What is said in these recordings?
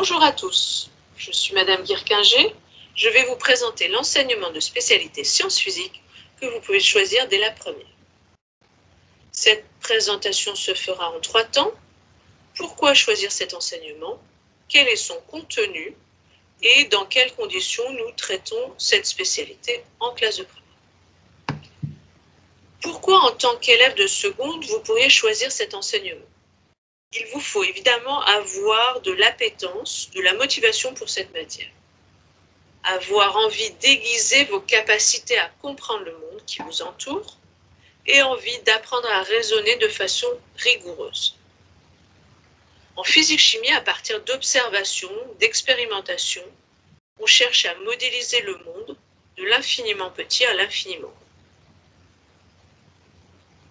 Bonjour à tous, je suis Madame Guirquinger. Je vais vous présenter l'enseignement de spécialité sciences physiques que vous pouvez choisir dès la première. Cette présentation se fera en 3 temps. Pourquoi choisir cet enseignement? Quel est son contenu? Et dans quelles conditions nous traitons cette spécialité en classe de première? Pourquoi, en tant qu'élève de seconde, vous pourriez choisir cet enseignement? Il vous faut évidemment avoir de l'appétence, de la motivation pour cette matière. Avoir envie d'aiguiser vos capacités à comprendre le monde qui vous entoure et envie d'apprendre à raisonner de façon rigoureuse. En physique-chimie, à partir d'observations, d'expérimentations, on cherche à modéliser le monde de l'infiniment petit à l'infiniment grand.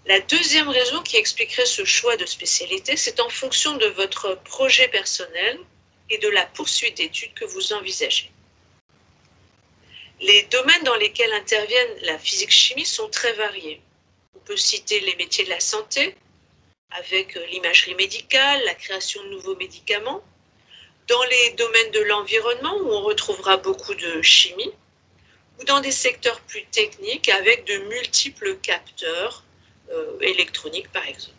La deuxième raison qui expliquerait ce choix de spécialité, c'est en fonction de votre projet personnel et de la poursuite d'études que vous envisagez. Les domaines dans lesquels interviennent la physique-chimie sont très variés. On peut citer les métiers de la santé, avec l'imagerie médicale, la création de nouveaux médicaments. Dans les domaines de l'environnement, où on retrouvera beaucoup de chimie, ou dans des secteurs plus techniques, avec de multiples capteurs, électronique par exemple.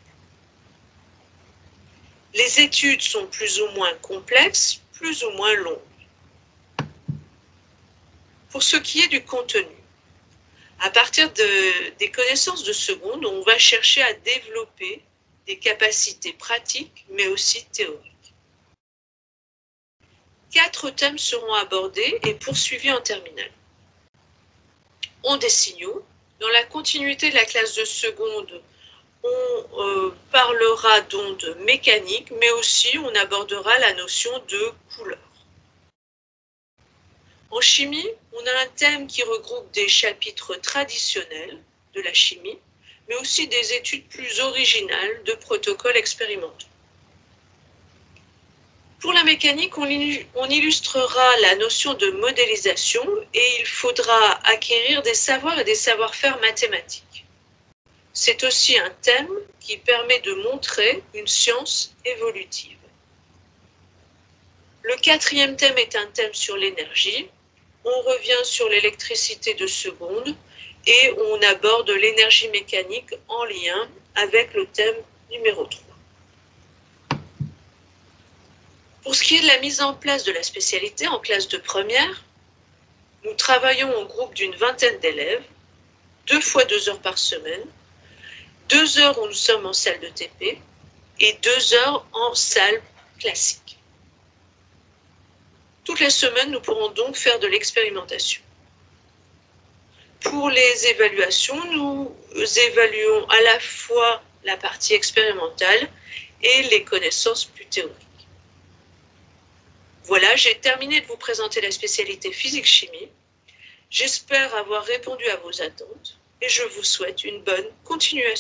Les études sont plus ou moins complexes, plus ou moins longues. Pour ce qui est du contenu, à partir des connaissances de seconde, on va chercher à développer des capacités pratiques, mais aussi théoriques. 4 thèmes seront abordés et poursuivis en terminale. Ondes et signaux. Dans la continuité de la classe de seconde, on parlera d'ondes mécaniques, mais aussi on abordera la notion de couleur. En chimie, on a un thème qui regroupe des chapitres traditionnels de la chimie, mais aussi des études plus originales de protocoles expérimentaux. Pour la mécanique, on illustrera la notion de modélisation et il faudra acquérir des savoirs et des savoir-faire mathématiques. C'est aussi un thème qui permet de montrer une science évolutive. Le 4e thème est un thème sur l'énergie. On revient sur l'électricité de seconde et on aborde l'énergie mécanique en lien avec le thème numéro 3. Pour ce qui est de la mise en place de la spécialité en classe de première, nous travaillons en groupe d'une vingtaine d'élèves, 2 fois 2 heures par semaine, 2 heures où nous sommes en salle de TP et 2 heures en salle classique. Toutes les semaines, nous pourrons donc faire de l'expérimentation. Pour les évaluations, nous évaluons à la fois la partie expérimentale et les connaissances plus théoriques. Voilà, j'ai terminé de vous présenter la spécialité physique-chimie. J'espère avoir répondu à vos attentes et je vous souhaite une bonne continuation.